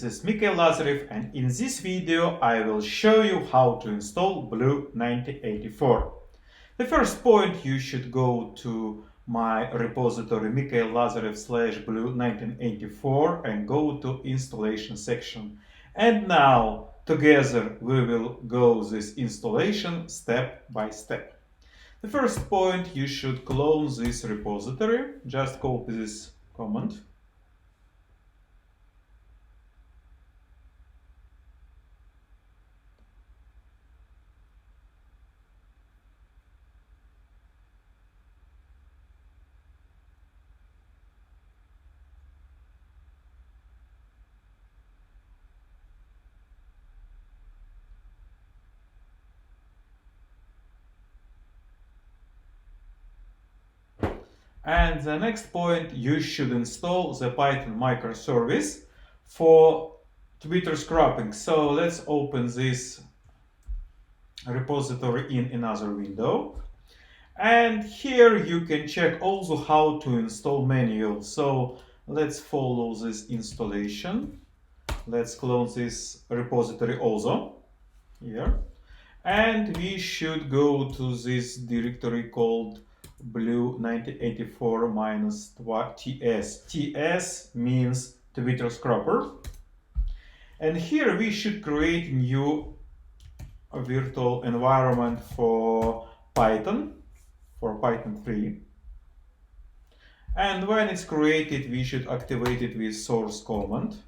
This is Mikhail Lazarev, and in this video I will show you how to install Blue1984. The first point, you should go to my repository mikhail-lazarev/blue1984 and go to installation section. And now together we will go this installation step by step. The first point, you should clone this repository. Just copy this command. And the next point, you should install the Python microservice for Twitter scrapping. So let's open this repository in another window. And here you can check also how to install manual. So let's follow this installation. Let's clone this repository also here. And we should go to this directory called Blue1984-TS. TS means Twitter scrapper. And here we should create a new virtual environment for Python 3. And when it's created, we should activate it with source command.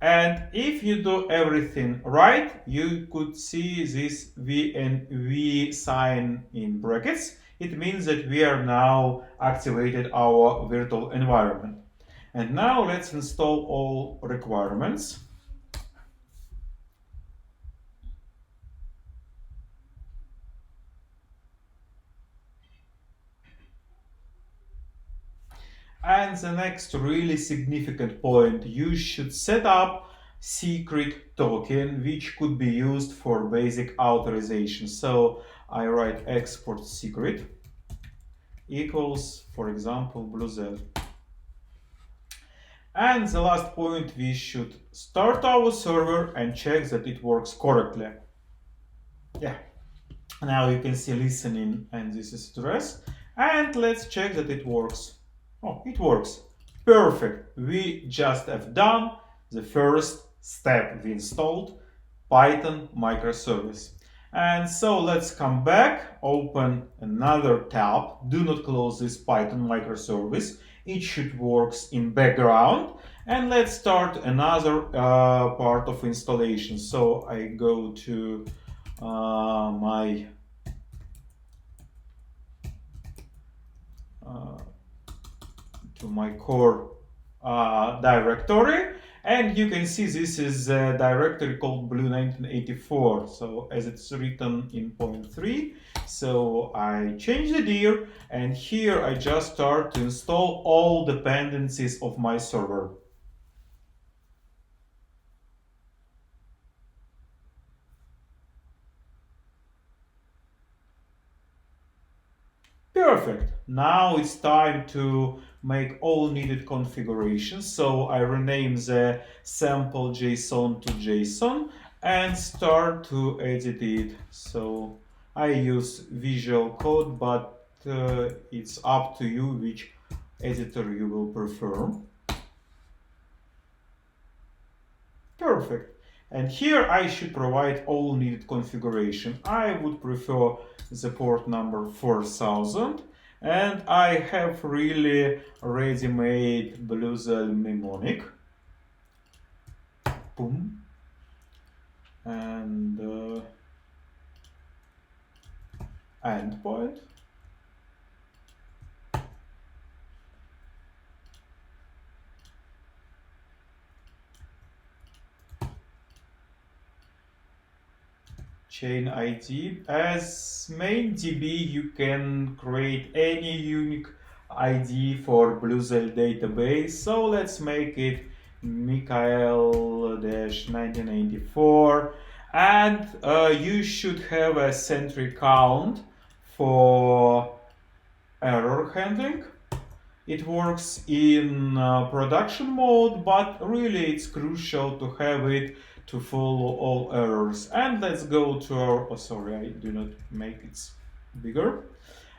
And if you do everything right, you could see this V and V sign in brackets. It means that we are now activated our virtual environment. And now let's install all requirements. And the next really significant point, you should set up secret token which could be used for basic authorization. So I write export secret equals, for example, BlueZ. And the last point, we should start our server and check that it works correctly. Yeah, now you can see listening and this is address. And let's check that it works. Oh, it works. Perfect. We just have done the first step. We installed Python microservice. And so let's come back, open another tab. Do not close this Python microservice. It should work in background. And let's start another part of installation. So I go to my core directory, and you can see this is a directory called Blue1984. So as it's written in point 3, so I change the dir, and here I just start to install all dependencies of my server. Perfect. Now it's time to make all needed configurations. So I rename the sample JSON to JSON and start to edit it. So I use Visual Code, but it's up to you which editor you will prefer. Perfect. And here I should provide all needed configuration. I would prefer the port number 4000, and I have really ready-made BlueZ mnemonic. Boom. And endpoint. Chain ID. As main DB, you can create any unique ID for BlueZ database. So let's make it Mikhail-1984, and you should have a century count for error handling. It works in production mode, but really it's crucial to have it to follow all errors. And let's go to our, oh sorry, I do not make it bigger.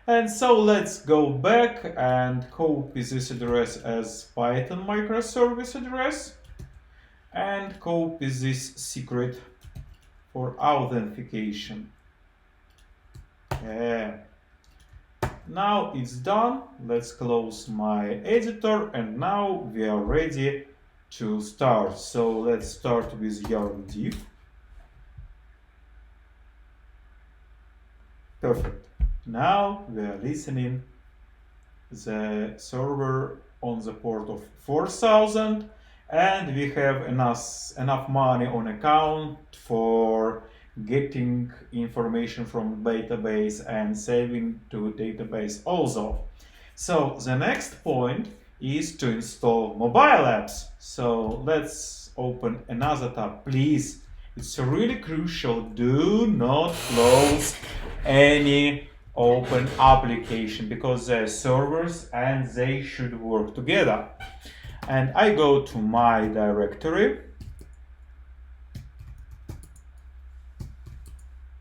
And so let's go back and copy this address as Python microservice address and copy this secret for authentication. Yeah. Now it's done. Let's close my editor and now we are ready to start. So let's start with yarn div. Perfect. Now we are listening the server on the port of 4000 and we have enough money on account for getting information from database and saving to database also. So the next point is to install mobile apps. So let's open another tab, please. It's really crucial. Do not close any open application because they're servers and they should work together. And I go to my directory,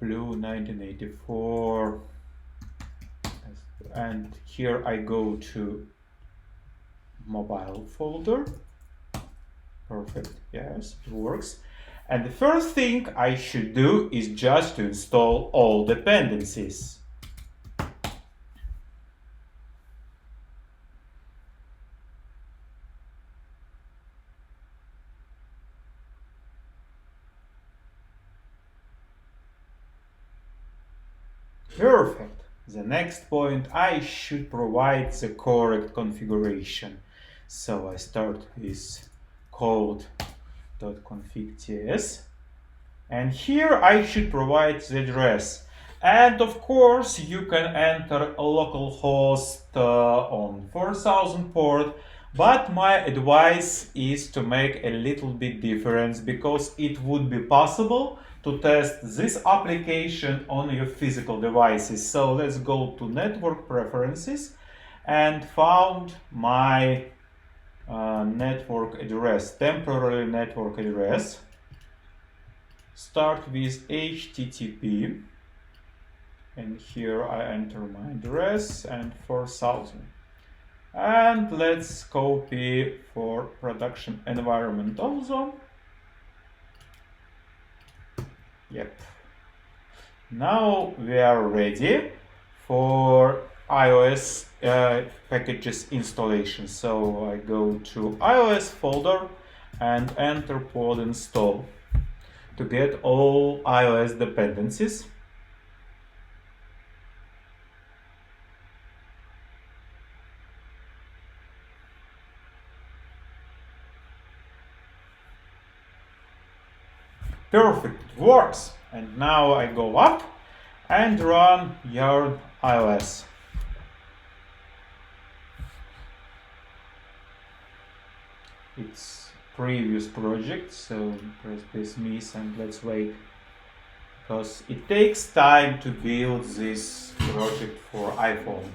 Blue1984, and here I go to mobile folder. Perfect, yes, it works. And the first thing I should do is just to install all dependencies. Perfect. The next point, I should provide the correct configuration. So I start with code.config.ts and here I should provide the address. And of course you can enter localhost on 4000 port, but my advice is to make a little bit difference because it would be possible to test this application on your physical devices. So let's go to network preferences and found my network address, temporary network address. Start with HTTP and here I enter my address and 4000. And let's copy for production environment also. Yep. Now we are ready for iOS packages installation. So I go to iOS folder and enter pod install to get all iOS dependencies. Perfect, it works. And now I go up and run yarn iOS. It's previous project, so press dismiss and let's wait because it takes time to build this project for iPhone.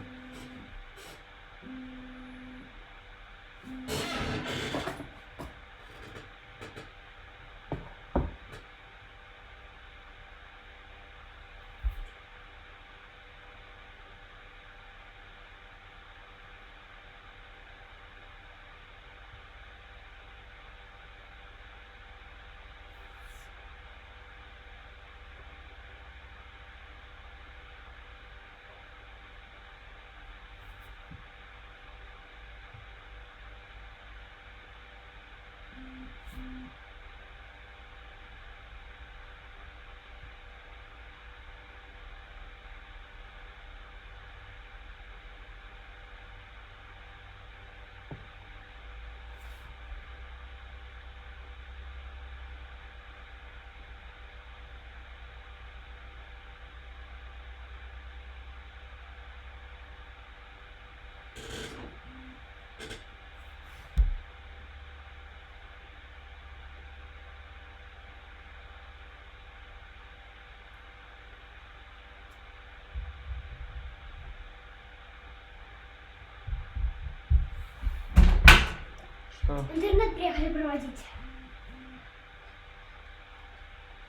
Что? Интернет приехали проводить.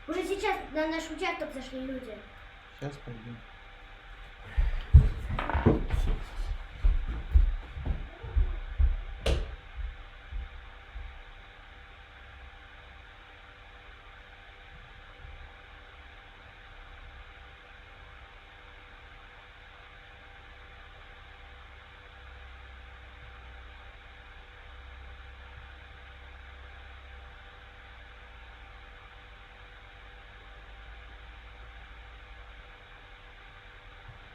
Уже сейчас на наш участок зашли люди. Сейчас пойдем.